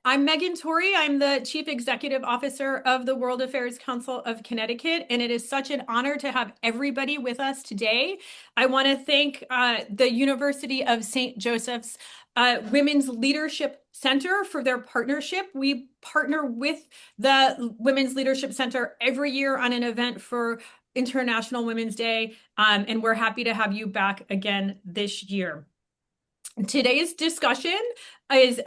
I'm Megan Torrey. I'm the Chief Executive Officer of the World Affairs Council of Connecticut, and it is such an honor to have everybody with us today. I want to thank the University of St. Joseph's Women's Leadership Center for their partnership. We partner with the Women's Leadership Center every year on an event for International Women's Day, and we're happy to have you back again this year. Today's discussion is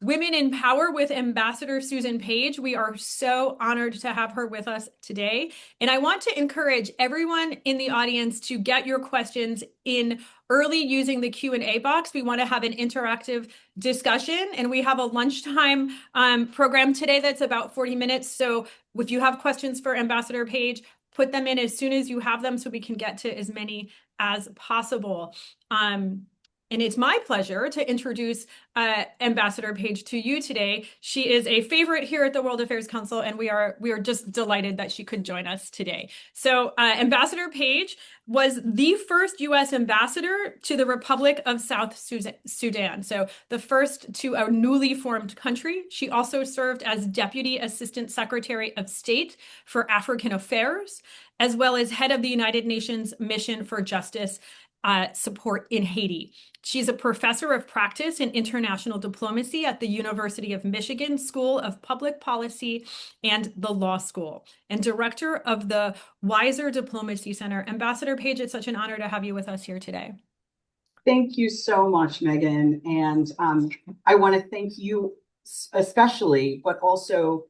Women in Power with Ambassador Susan Page. We are so honored to have her with us today. And I want to encourage everyone in the audience to get your questions in early using the Q&A box. We want to have an interactive discussion, and we have a lunchtime program today that's about 40 minutes. So if you have questions for Ambassador Page, put them in as soon as you have them so we can get to as many as possible. And it's my pleasure to introduce Ambassador Page to you today. She is a favorite here at the World Affairs Council, and we are just delighted that she could join us today. So Ambassador Page was the first U.S. ambassador to the Republic of South Sudan, so the first to a newly formed country. She also served as Deputy Assistant Secretary of State for African Affairs, as well as head of the United Nations Mission for Justice support in Haiti. She's a professor of practice in international diplomacy at the University of Michigan School of Public Policy and the Law School, and director of the Weiser Diplomacy Center. Ambassador Page, it's such an honor to have you with us here today. Thank you so much, Megan. And I want to thank you especially, but also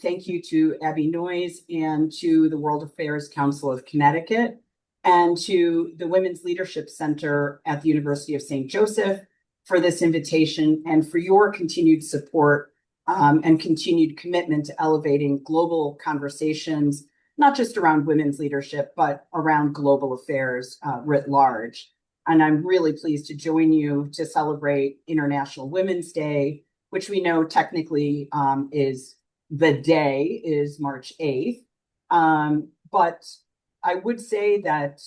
thank you to Abby Noyes and to the World Affairs Council of Connecticut, and to the Women's Leadership Center at the University of St. Joseph for this invitation and for your continued support and continued commitment to elevating global conversations, not just around women's leadership, but around global affairs writ large. And I'm really pleased to join you to celebrate International Women's Day, which we know technically is March 8th. But I would say that,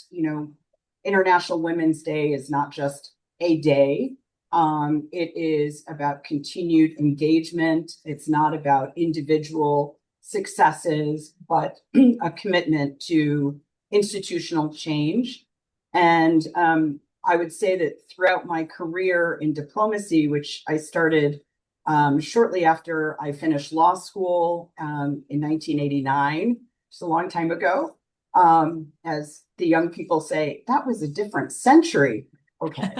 International Women's Day is not just a day. It is about continued engagement. It's not about individual successes, but a commitment to institutional change. And I would say that throughout my career in diplomacy, which I started shortly after I finished law school in 1989, just a long time ago, as the young people say, that was a different century. Okay.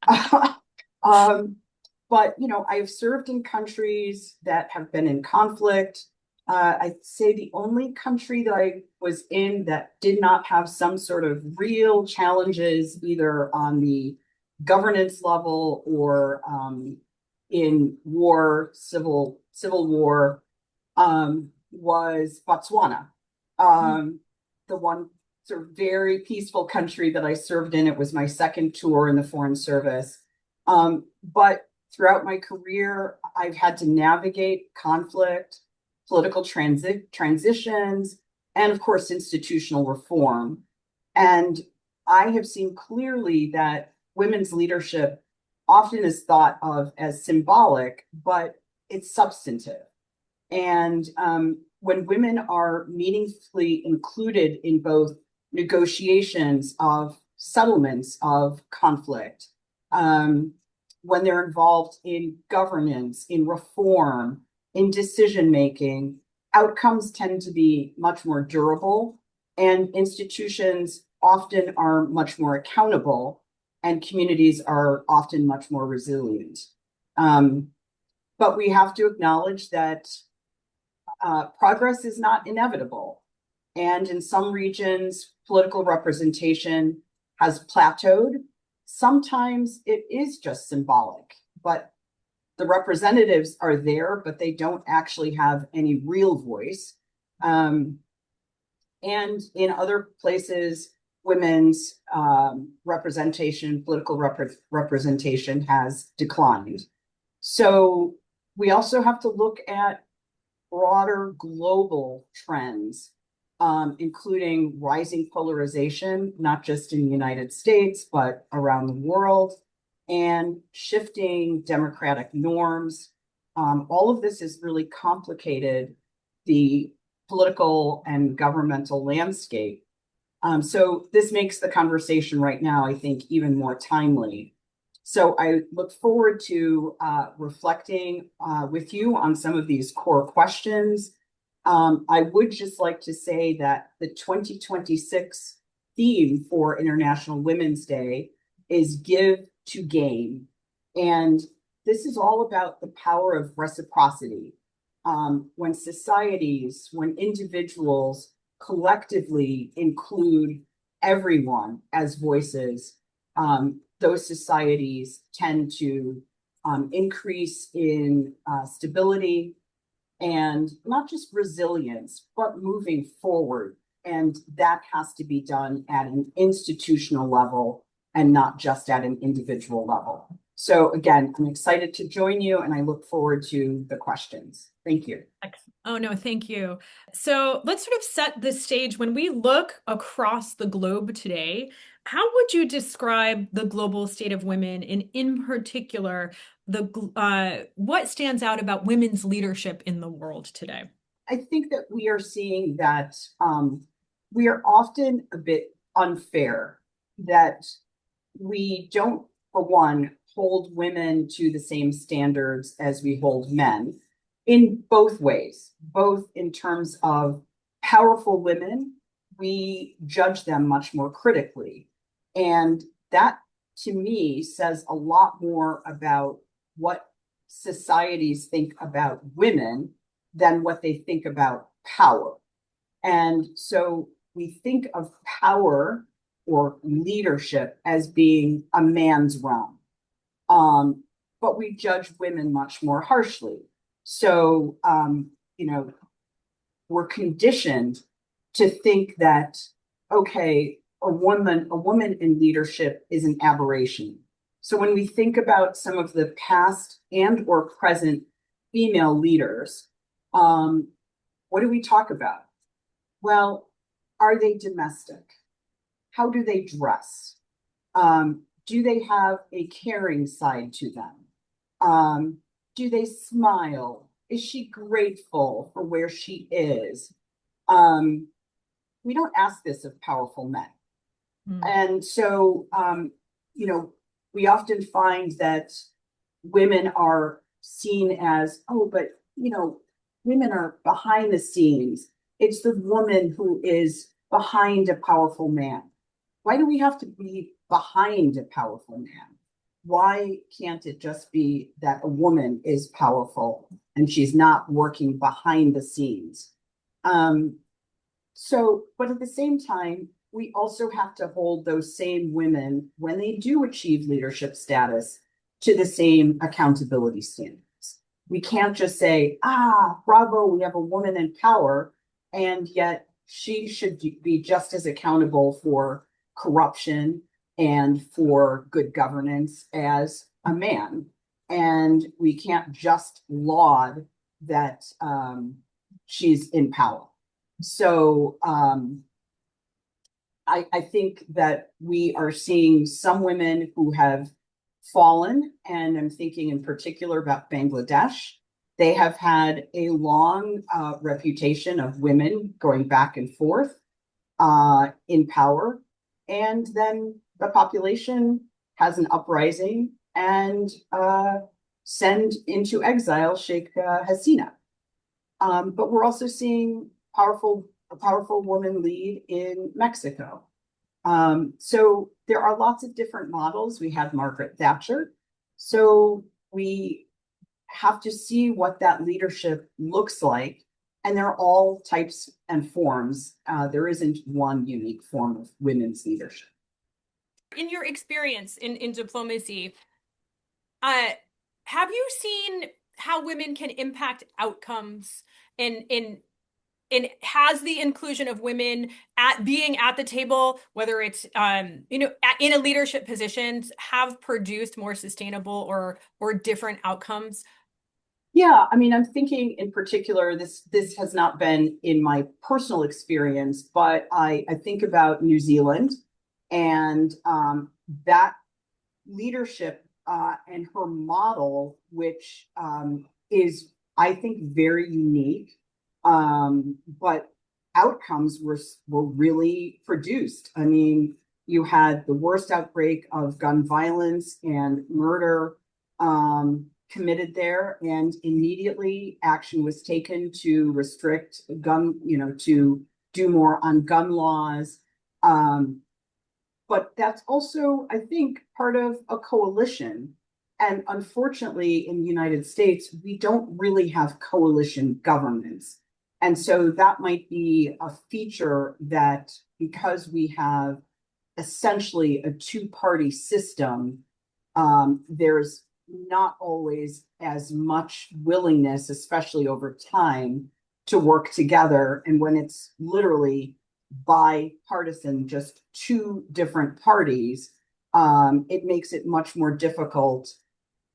But, I have served in countries that have been in conflict. I'd say the only country that I was in that did not have some sort of real challenges, either on the governance level or in war, civil war, was Botswana. The one sort of very peaceful country that I served in. It was my second tour in the Foreign Service. But throughout my career, I've had to navigate conflict, political transitions, and of course, institutional reform. And I have seen clearly that women's leadership often is thought of as symbolic, but it's substantive. And when women are meaningfully included in both negotiations of settlements of conflict, when they're involved in governance, in reform, in decision-making, outcomes tend to be much more durable, and institutions often are much more accountable, and communities are often much more resilient. But we have to acknowledge that progress is not inevitable. And in some regions, political representation has plateaued. Sometimes it is just symbolic, but the representatives are there, but they don't actually have any real voice. And in other places, women's representation, political representation has declined. So we also have to look at broader global trends, including rising polarization, not just in the United States, but around the world, and shifting democratic norms, All of this has really complicated the political and governmental landscape. So this makes the conversation right now, I think, even more timely. So I look forward to reflecting with you on some of these core questions. I would just like to say that the 2026 theme for International Women's Day is Give to Gain. And this is all about the power of reciprocity. When societies, when individuals collectively include everyone as voices, those societies tend to increase in stability and not just resilience, but moving forward. And that has to be done at an institutional level and not just at an individual level. So again, I'm excited to join you and I look forward to the questions. Thank you. Oh, no, thank you. So let's sort of set the stage. When we look across the globe today, how would you describe the global state of women, and in particular, what stands out about women's leadership in the world today? I think that we are seeing that we are often a bit unfair, that we don't, for one, hold women to the same standards as we hold men in both ways, both in terms of powerful women, we judge them much more critically. And that to me says a lot more about what societies think about women than what they think about power. And so we think of power or leadership as being a man's realm. But we judge women much more harshly. So, we're conditioned to think that, okay, a woman in leadership is an aberration. So when we think about some of the past and or present female leaders, what do we talk about? Well, are they domestic? How do they dress? Do they have a caring side to them? Do they smile? Is she grateful for where she is? We don't ask this of powerful men. And so, we often find that women are seen as, oh, but, women are behind the scenes. It's the woman who is behind a powerful man. Why do we have to be behind a powerful man? Why can't it just be that a woman is powerful and she's not working behind the scenes? But at the same time, we also have to hold those same women, when they do achieve leadership status, to the same accountability standards. We can't just say, bravo, we have a woman in power, and yet she should be just as accountable for corruption and for good governance as a man. And we can't just laud that she's in power. So I think that we are seeing some women who have fallen, and I'm thinking in particular about Bangladesh. They have had a long reputation of women going back and forth in power, and then the population has an uprising and send into exile Sheikh Hasina. But we're also seeing a powerful woman lead in Mexico. So there are lots of different models. We have Margaret Thatcher. So we have to see what that leadership looks like. And there are all types and forms. There isn't one unique form of women's leadership. In your experience in diplomacy, have you seen how women can impact outcomes and has the inclusion of women being at the table, whether it's in a leadership positions, have produced more sustainable or different outcomes? Yeah, I mean, I'm thinking in particular, this has not been in my personal experience, but I think about New Zealand and that leadership and her model, which is, I think, very unique. But outcomes were really produced. I mean, you had the worst outbreak of gun violence and murder committed there, and immediately action was taken to restrict gun, to do more on gun laws. Um, but that's also, I think, part of a coalition. And unfortunately, in the United States, we don't really have coalition governments. And so that might be a feature that, because we have essentially a two-party system, there's not always as much willingness, especially over time, to work together. And when it's literally bipartisan, just two different parties, it makes it much more difficult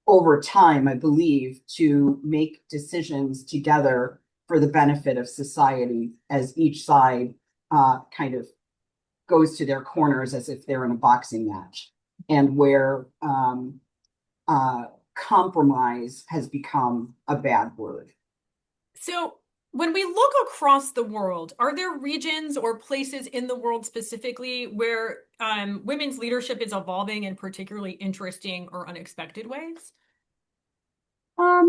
over time, I believe, to make decisions together for the benefit of society, as each side kind of goes to their corners as if they're in a boxing match, and where compromise has become a bad word. So, when we look across the world, are there regions or places in the world specifically where women's leadership is evolving in particularly interesting or unexpected ways? Um,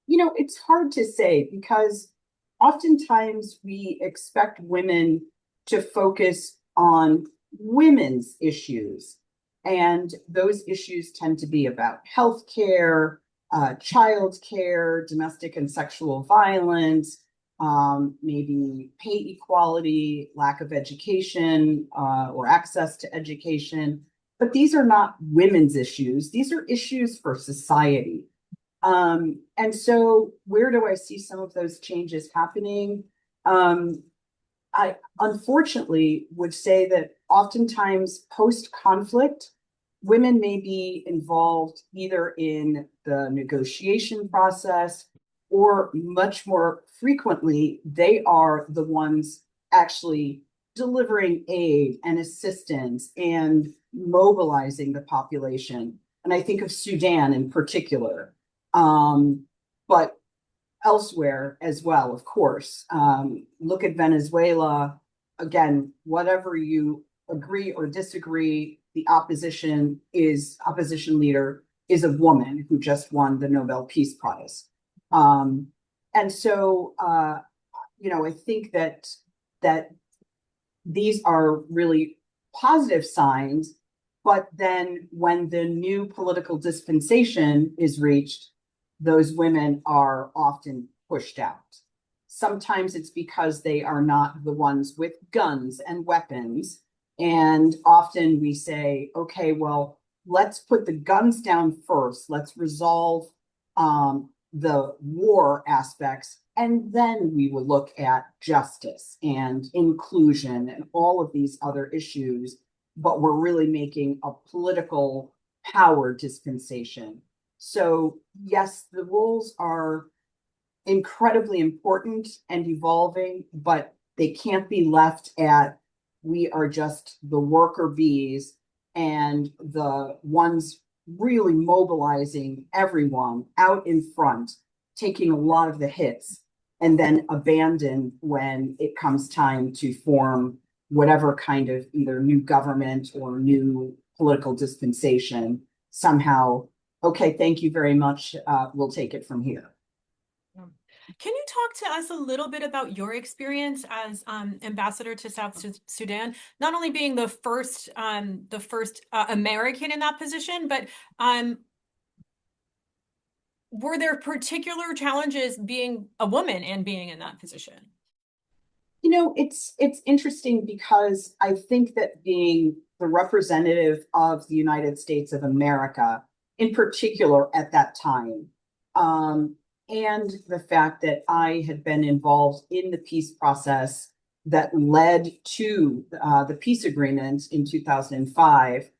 it's hard to say, because oftentimes we expect women to focus on women's issues. And those issues tend to be about healthcare, child care, domestic and sexual violence, maybe pay equality, lack of education, or access to education. But these are not women's issues. These are issues for society. And so where do I see some of those changes happening? I unfortunately would say that oftentimes post-conflict, women may be involved either in the negotiation process, or much more frequently, they are the ones actually delivering aid and assistance and mobilizing the population. And I think of Sudan in particular, but elsewhere as well, of course. Look at Venezuela. Again, whatever you agree or disagree, the opposition leader is a woman who just won the Nobel Peace Prize. And so, I think that these are really positive signs. But then when the new political dispensation is reached, those women are often pushed out. Sometimes it's because they are not the ones with guns and weapons. And often we say, okay, well, let's put the guns down first. Let's resolve the war aspects. And then we will look at justice and inclusion and all of these other issues. But we're really making a political power dispensation. So yes, the roles are incredibly important and evolving, but they can't be left at, we are just the worker bees and the ones really mobilizing everyone out in front, taking a lot of the hits, and then abandon when it comes time to form whatever kind of either new government or new political dispensation. Somehow, okay, thank you very much. We'll take it from here. Can you talk to us a little bit about your experience as ambassador to South Sudan? Not only being the first American in that position, but were there particular challenges being a woman and being in that position? It's interesting, because I think that being the representative of the United States of America, in particular at that time, and the fact that I had been involved in the peace process that led to the peace agreement in 2005,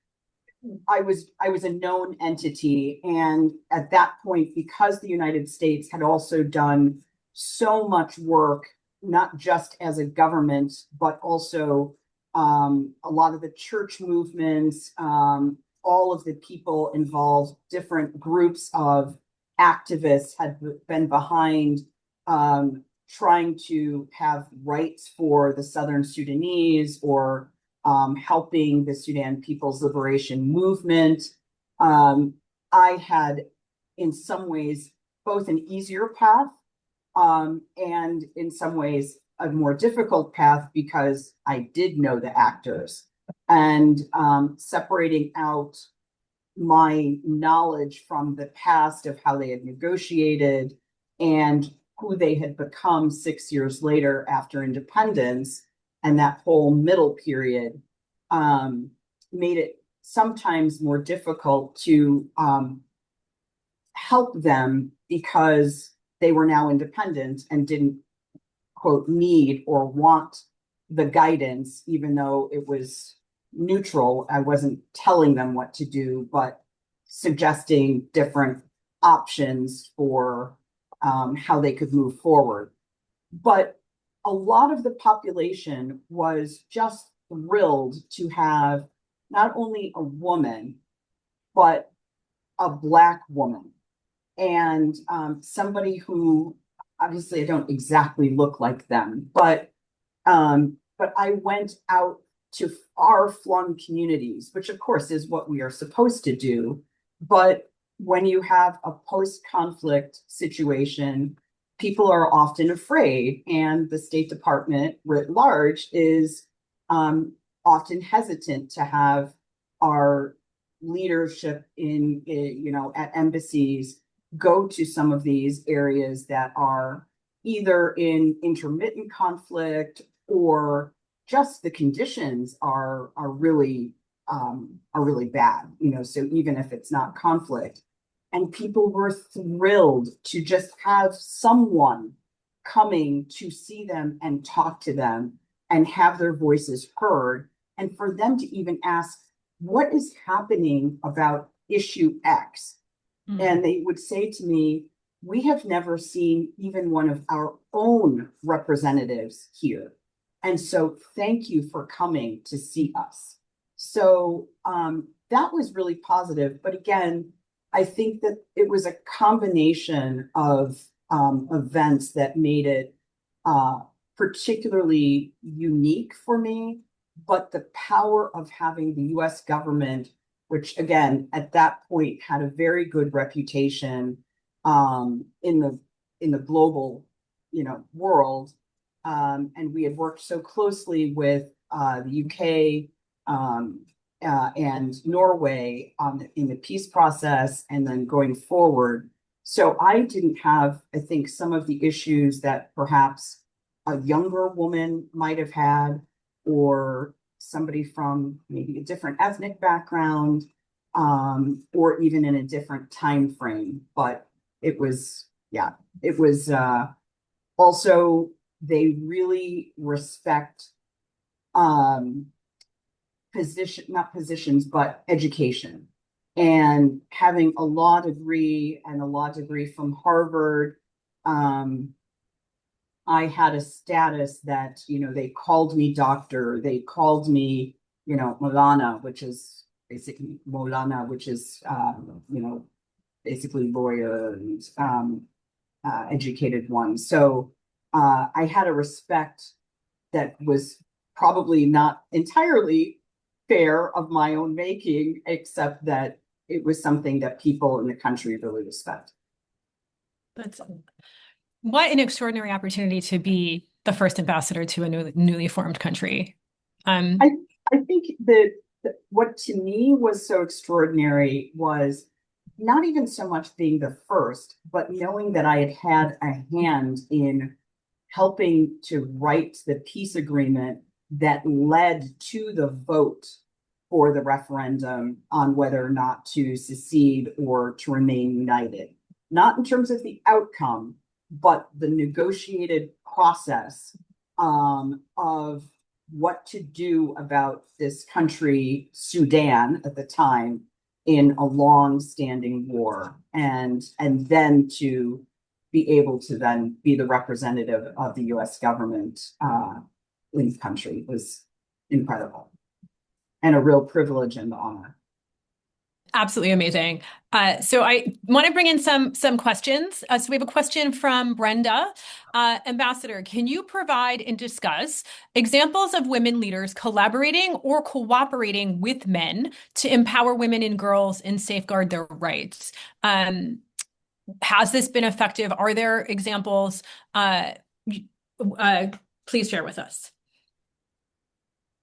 I was a known entity. And at that point, because the United States had also done so much work, not just as a government, but also a lot of the church movements, all of the people involved, different groups of activists had been behind trying to have rights for the Southern Sudanese or helping the Sudan People's Liberation Movement. I had, in some ways, both an easier path and in some ways a more difficult path because I did know the actors and separating out my knowledge from the past of how they had negotiated and who they had become 6 years later after independence and that whole middle period made it sometimes more difficult to help them because they were now independent and didn't, quote, need or want the guidance, even though it was neutral. I wasn't telling them what to do, but suggesting different options for how they could move forward. But a lot of the population was just thrilled to have not only a woman, but a Black woman and somebody who obviously I don't exactly look like them, but I went out to far-flung communities, which of course is what we are supposed to do. But when you have a post-conflict situation, people are often afraid, and the State Department writ large is often hesitant to have our leadership in at embassies go to some of these areas that are either in intermittent conflict or just the conditions are really bad, so even if it's not conflict. And people were thrilled to just have someone coming to see them and talk to them and have their voices heard, and for them to even ask, what is happening about issue X? Mm-hmm. And they would say to me, we have never seen even one of our own representatives here. And so thank you for coming to see us. So that was really positive. But again, I think that it was a combination of events that made it particularly unique for me. But the power of having the US government, which again, at that point had a very good reputation in the global, world. And we had worked so closely with the UK and Norway in the peace process and then going forward. So I didn't have, I think, some of the issues that perhaps a younger woman might have had, or somebody from maybe a different ethnic background, or even in a different time frame. But it was also, they really respect not positions, but education. And having a law degree from Harvard, I had a status that, they called me doctor, they called me, Molana, which is basically basically lawyer and educated one. So I had a respect that was probably not entirely fair of my own making, except that it was something that people in the country really respect. That's what an extraordinary opportunity to be the first ambassador to a newly formed country. I think that what to me was so extraordinary was not even so much being the first, but knowing that I had a hand in helping to write the peace agreement that led to the vote for the referendum on whether or not to secede or to remain united. Not in terms of the outcome, but the negotiated process of what to do about this country, Sudan at the time, in a long-standing war, and then to be able to then be the representative of the US government in the country was incredible and a real privilege and honor. Absolutely amazing. So I want to bring in some questions. So we have a question from Brenda. Ambassador, can you provide and discuss examples of women leaders collaborating or cooperating with men to empower women and girls and safeguard their rights? Has this been effective? Are there examples? Uh, please share with us.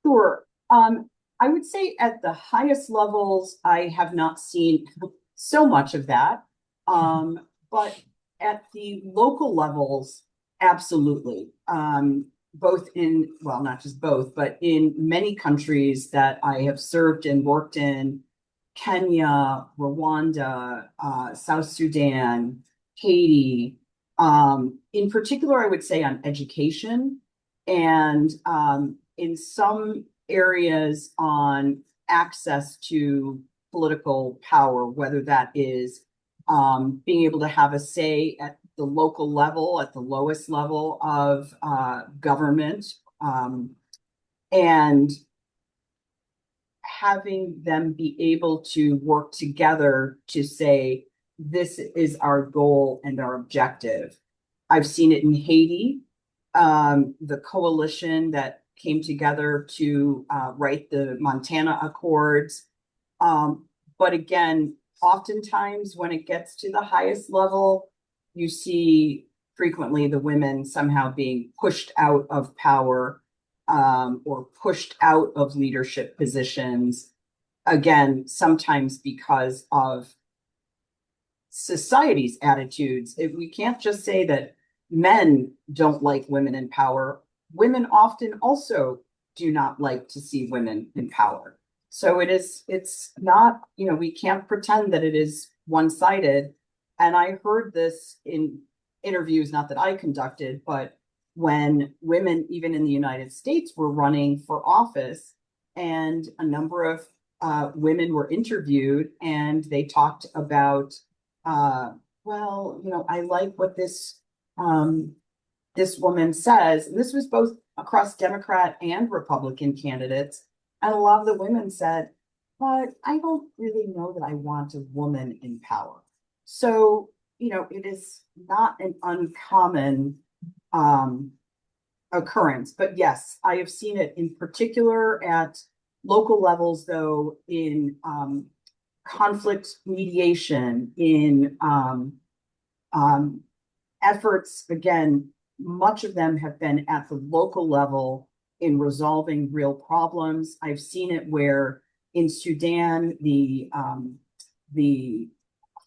Sure. I would say at the highest levels, I have not seen so much of that. But at the local levels, absolutely. Both in, well, not just both, but in many countries that I have served and worked in, Kenya, Rwanda, South Sudan, Haiti. In particular, I would say on education and in some areas on access to political power, whether that is being able to have a say at the local level, at the lowest level of government, and having them be able to work together to say, this is our goal and our objective. I've seen it in Haiti, the coalition that came together to write the Montana Accords. But again, oftentimes when it gets to the highest level, you see frequently the women somehow being pushed out of power, or pushed out of leadership positions. Again, sometimes because of society's attitudes. We can't just say that men don't like women in power. Women often also do not like to see women in power. So it's not, we can't pretend that it is one-sided. And I heard this in interviews, not that I conducted, but when women, even in the United States, were running for office, and a number of women were interviewed, and they talked about, uh, well, I like what this woman says. And this was both across Democrat and Republican candidates. And a lot of the women said, but I don't really know that I want a woman in power. So, it is not an uncommon um, occurrence. But yes, I have seen it in particular at local levels, though, in conflict mediation, in um, efforts. Again, much of them have been at the local level in resolving real problems. I've seen it where in Sudan, the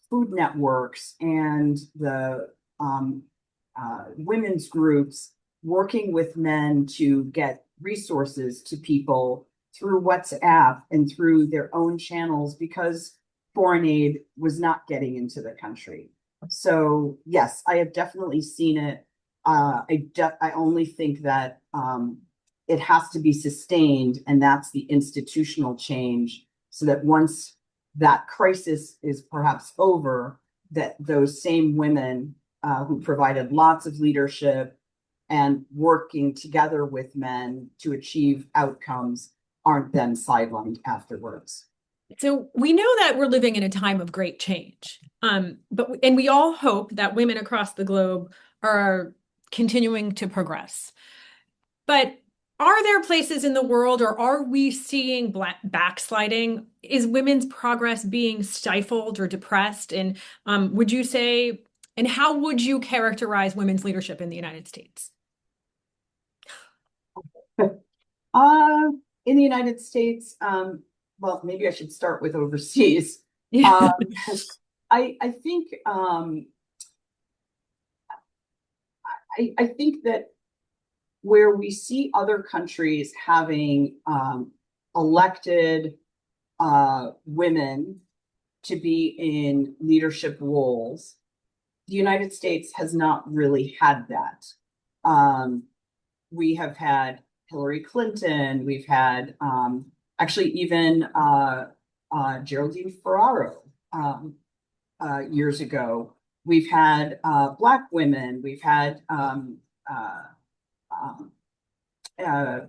food networks and the women's groups working with men to get resources to people through WhatsApp and through their own channels, because foreign aid was not getting into the country. So yes, I have definitely seen it. I only think that it has to be sustained, and that's the institutional change, so that once that crisis is perhaps over, that those same women who provided lots of leadership and working together with men to achieve outcomes aren't then sidelined afterwards. So we know that we're living in a time of great change. And we all hope that women across the globe are continuing to progress. But are there places in the world, or are we seeing backsliding? Is women's progress being stifled or depressed? And would you say, and how would you characterize women's leadership in the United States? Uh, in the United States, well, maybe I should start with overseas. Yeah. Um, I think I think that where we see other countries having elected women to be in leadership roles, the United States has not really had that. Um, we have had Hillary Clinton, we've had actually even Geraldine Ferraro years ago. We've had Black women, we've had um,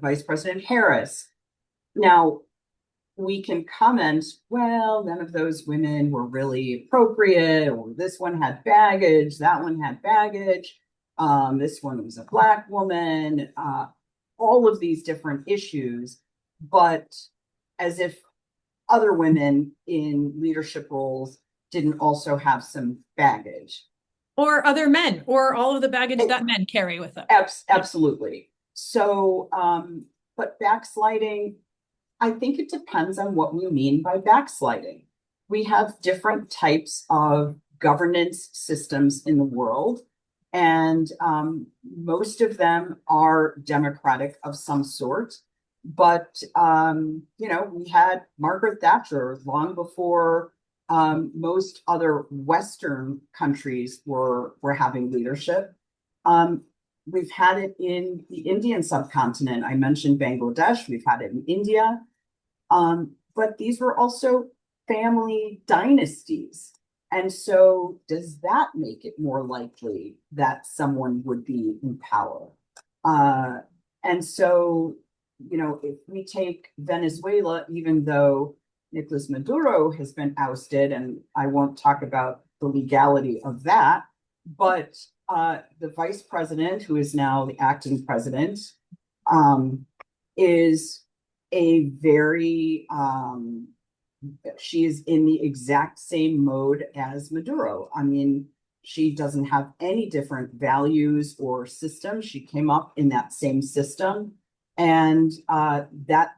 Vice President Harris. Now, we can comment, well, none of those women were really appropriate, or this one had baggage, that one had baggage, this one was a Black woman, all of these different issues, but as if other women in leadership roles didn't also have some baggage. Or other men, or all of the baggage that men carry with them. Absolutely. So, but backsliding, I think it depends on what we mean by backsliding. We have different types of governance systems in the world, and most of them are democratic of some sort. But we had Margaret Thatcher long before most other Western countries were having leadership. Um, we've had it in the Indian subcontinent. I mentioned Bangladesh. We've had it in India. But these were also family dynasties. And so, does that make it more likely that someone would be in power? Uh, and so, if we take Venezuela, even though Nicolas Maduro has been ousted, and I won't talk about the legality of that, but the vice president, who is now the acting president, is a very she is in the exact same mode as Maduro. I mean, she doesn't have any different values or systems. She came up in that same system, and that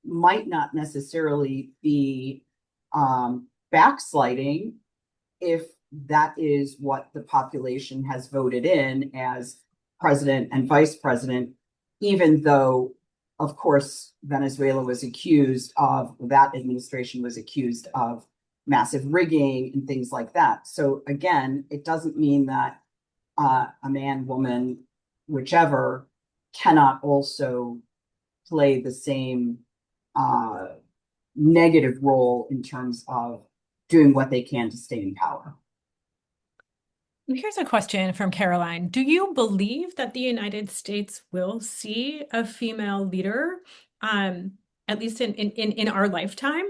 might not necessarily be backsliding if that is what the population has voted in as president and vice president, even though, of course, Venezuela was accused of, that administration was accused of massive rigging and things like that. So again, it doesn't mean that a man, woman, whichever, cannot also play the same negative role in terms of doing what they can to stay in power. Here's a question from Caroline. Do you believe that the United States will see a female leader, at least in our lifetime?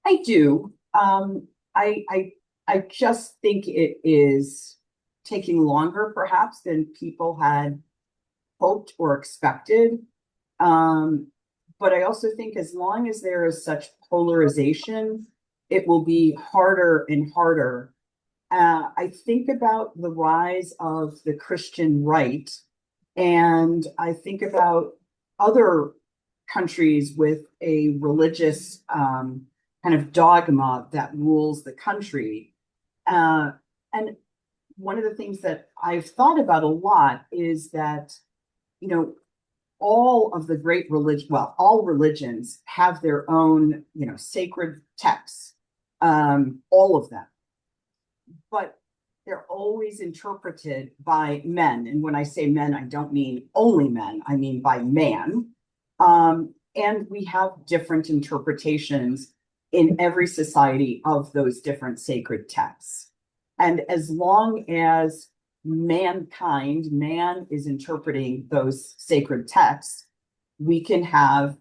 I do. I just think it is taking longer, perhaps, than people had hoped or expected. But I also think as long as there is such polarization, it will be harder and harder. I think about the rise of the Christian right, and I think about other countries with a religious kind of dogma that rules the country. And one of the things that I've thought about a lot is that, you know, all of the great religion, well, all religions have their own, sacred texts, all of them, but they're always interpreted by men. And when I say men, I don't mean only men, I mean by man. And we have different interpretations in every society of those different sacred texts. And as long as mankind, man is interpreting those sacred texts, we can have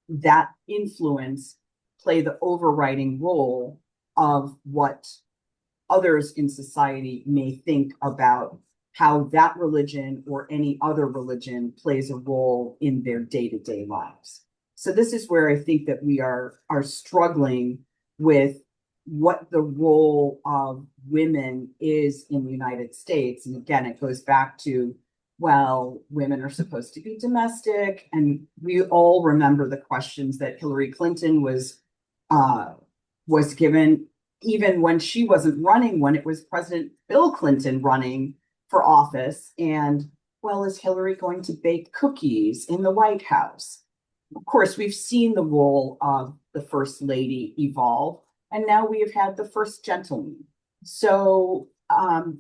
that influence play the overriding role of what others in society may think about how that religion or any other religion plays a role in their day-to-day lives. So this is where I think that we are struggling with what the role of women is in the United States. And again, it goes back to, well, women are supposed to be domestic. And we all remember the questions that Hillary Clinton was given, even when she wasn't running, when it was President Bill Clinton running for office. And, well, is Hillary going to bake cookies in the White House? Of course, we've seen the role of the First Lady evolve, and now we have had the First Gentleman. So, or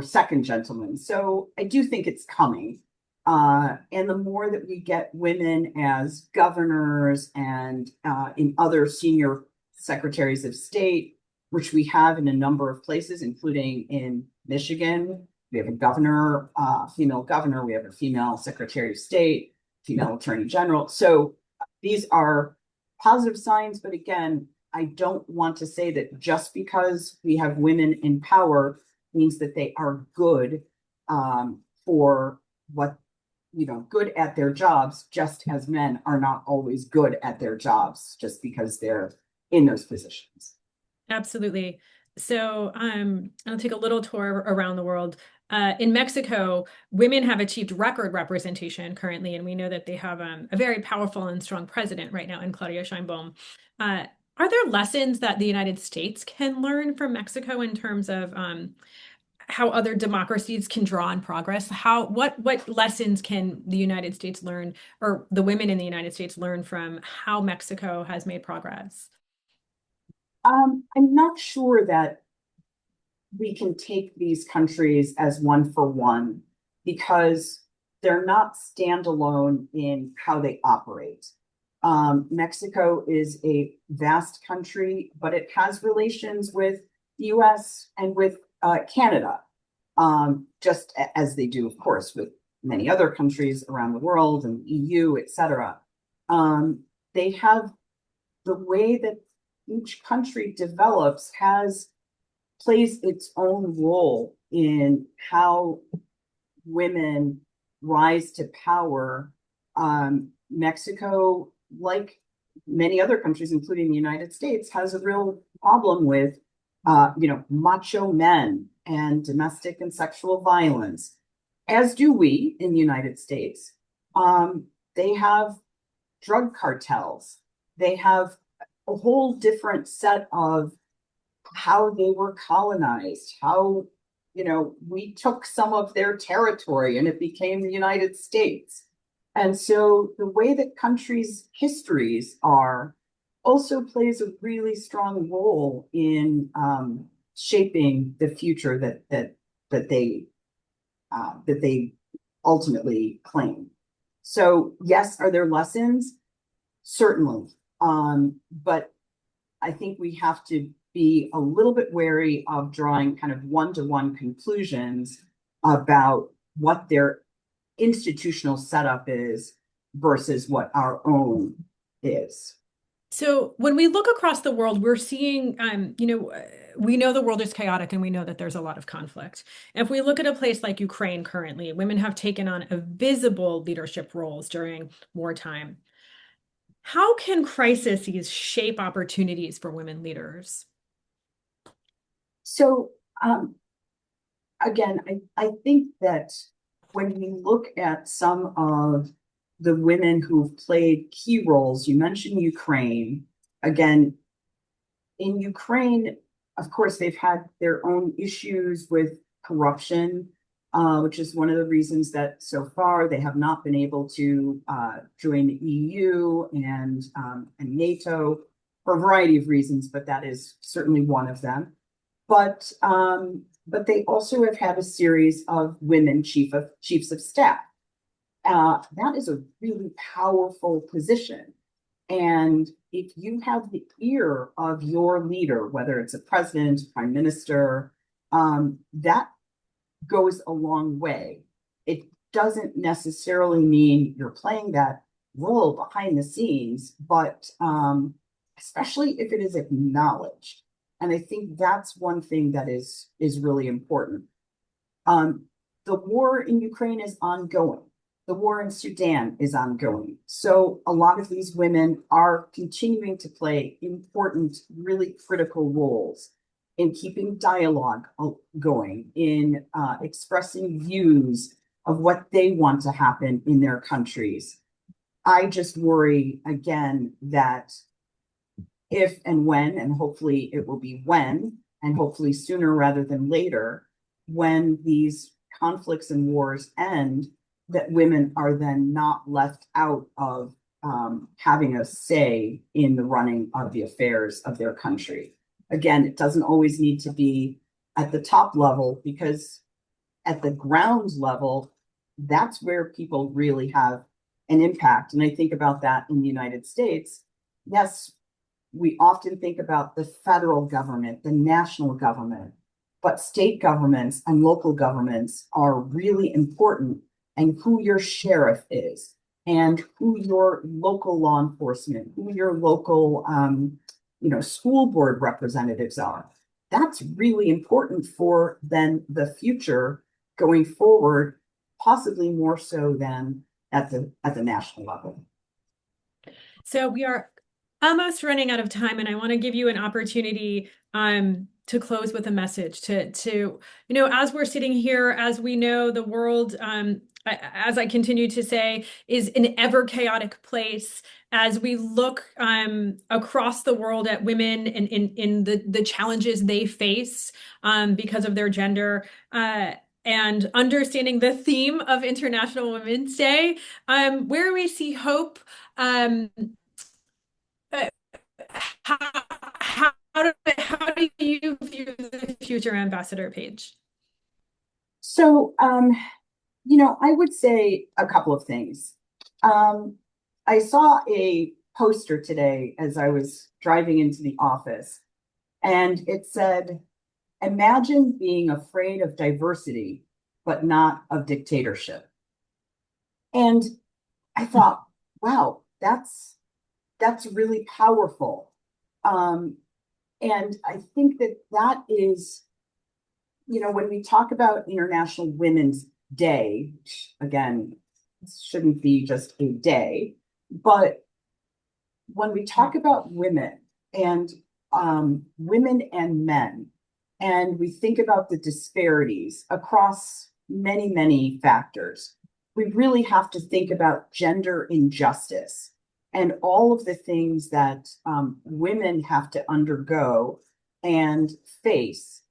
Second Gentleman. So I do think it's coming. And the more that we get women as governors and in other senior secretaries of state, which we have in a number of places, including in Michigan, we have a governor, female governor, we have a female secretary of state. female attorney general. So these are positive signs, but again, I don't want to say that just because we have women in power means that they are good for what, good at their jobs, just as men are not always good at their jobs just because they're in those positions. Absolutely. So I'll take a little tour around the world. In Mexico, women have achieved record representation currently, and we know that they have a very powerful and strong president right now in Claudia Sheinbaum. Are there lessons that the United States can learn from Mexico in terms of how other democracies can draw on progress? What lessons can the United States learn, or the women in the United States learn from how Mexico has made progress? I'm not sure that we can take these countries as one for one because they're not standalone in how they operate. Mexico is a vast country, but it has relations with the US and with Canada, just as they do, of course, with many other countries around the world and EU, et cetera. They have the way that each country develops has plays its own role in how women rise to power. Mexico, like many other countries, including the United States, has a real problem with, macho men and domestic and sexual violence, as do we in the United States. They have drug cartels. They have a whole different set of how they were colonized, how, we took some of their territory and it became the United States. And so the way that countries' histories are also plays a really strong role in shaping the future that they ultimately claim. So yes, are there lessons? Certainly. But I think we have to be a little bit wary of drawing kind of one-to-one conclusions about what their institutional setup is versus what our own is. So when we look across the world, we're seeing, we know the world is chaotic and we know that there's a lot of conflict. If we look at a place like Ukraine currently, women have taken on a visible leadership roles during wartime. How can crises shape opportunities for women leaders? So again, I think that when we look at some of the women who've played key roles, you mentioned Ukraine. Again, in Ukraine, of course, they've had their own issues with corruption, which is one of the reasons that so far they have not been able to join the EU and NATO for a variety of reasons, but that is certainly one of them. But they also have had a series of women chiefs of staff. That is a really powerful position. And if you have the ear of your leader, whether it's a president, prime minister, that goes a long way. It doesn't necessarily mean you're playing that role behind the scenes, but especially if it is acknowledged. And I think that's one thing that is really important. The war in Ukraine is ongoing. The war in Sudan is ongoing. So a lot of these women are continuing to play important, really critical roles in keeping dialogue going, in expressing views of what they want to happen in their countries. I just worry again that if and when, and hopefully it will be when, and hopefully sooner rather than later, when these conflicts and wars end, that women are then not left out of having a say in the running of the affairs of their country. Again, it doesn't always need to be at the top level, because at the ground level, that's where people really have an impact. And I think about that in the United States. Yes, we often think about the federal government, the national government, but state governments and local governments are really important, and who your sheriff is, and who your local law enforcement, who your local, school board representatives are. That's really important for then the future going forward, possibly more so than at the national level. So we are almost running out of time, and I want to give you an opportunity to close with a message as we're sitting here, as we know the world, as I continue to say, is an ever chaotic place. As we look across the world at women and in the challenges they face because of their gender, and understanding the theme of International Women's Day, where we see hope. Um, uh, how do you view the future, Ambassador Page? So, I would say a couple of things. I saw a poster today as I was driving into the office, and it said, "Imagine being afraid of diversity, but not of dictatorship." And I thought, wow, that's really powerful. Um, and I think that that is, when we talk about International Women's Day, which, again, shouldn't be just a day, but when we talk about and women and men, and we think about the disparities across many, many factors, we really have to think about gender injustice and all of the things that women have to undergo and face.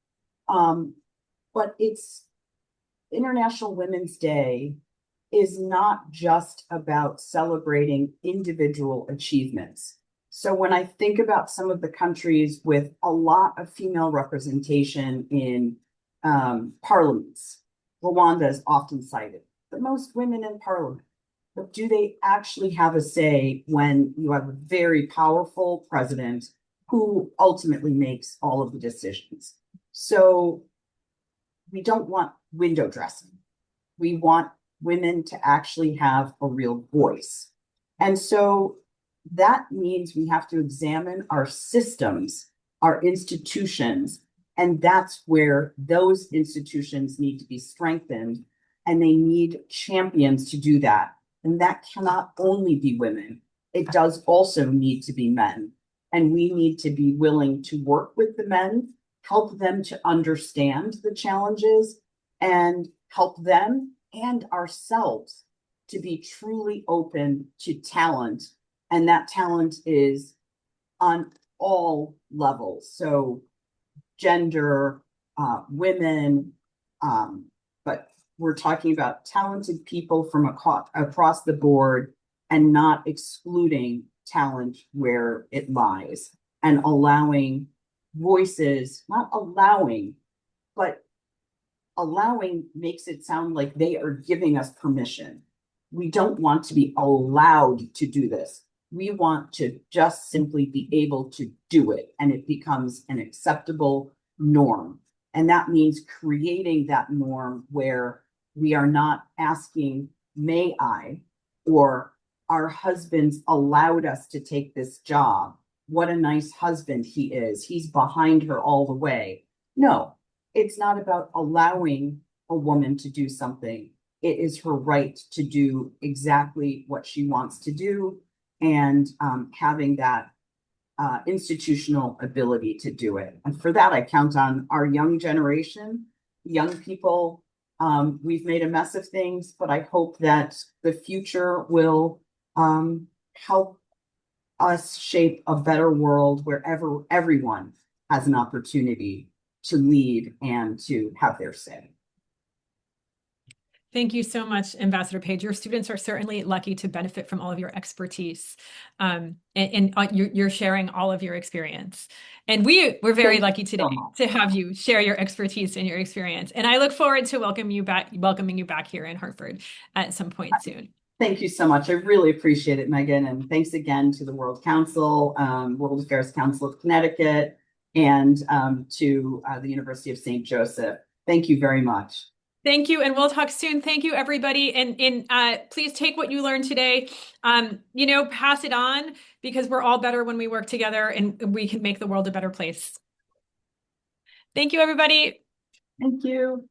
But it's International Women's Day is not just about celebrating individual achievements. So when I think about some of the countries with a lot of female representation in parliaments, Rwanda is often cited, the most women in parliament. But do they actually have a say when you have a very powerful president who ultimately makes all of the decisions? So we don't want window dressing. We want women to actually have a real voice. And so that means we have to examine our systems, our institutions, and that's where those institutions need to be strengthened, and they need champions to do that. And that cannot only be women. It does also need to be men. And we need to be willing to work with the men, help them to understand the challenges, and help them and ourselves to be truly open to talent. And that talent is on all levels. So gender, women, but we're talking about talented people from across the board and not excluding talent where it lies and allowing voices, not allowing, but allowing makes it sound like they are giving us permission. We don't want to be allowed to do this. We want to just simply be able to do it, and it becomes an acceptable norm. And that means creating that norm where we are not asking, may I, or our husbands allowed us to take this job. What a nice husband he is. He's behind her all the way. No, it's not about allowing a woman to do something. It is her right to do exactly what she wants to do, and having that institutional ability to do it. And for that, I count on our young generation, young people. We've made a mess of things, but I hope that the future will help us shape a better world wherever everyone has an opportunity to lead and to have their say. Thank you so much, Ambassador Page. Your students are certainly lucky to benefit from all of your expertise, and you're sharing all of your experience. And we're very lucky today to have you share your expertise and your experience. And I look forward to welcoming you back here in Hartford at some point soon. Thank you so much. I really appreciate it, Megan. And thanks again to the World Council, World Affairs Council of Connecticut, and to the University of St. Joseph. Thank you very much. Thank you, and we'll talk soon. Thank you, everybody, and please take what you learned today. Pass it on because we're all better when we work together, and we can make the world a better place. Thank you, everybody. Thank you.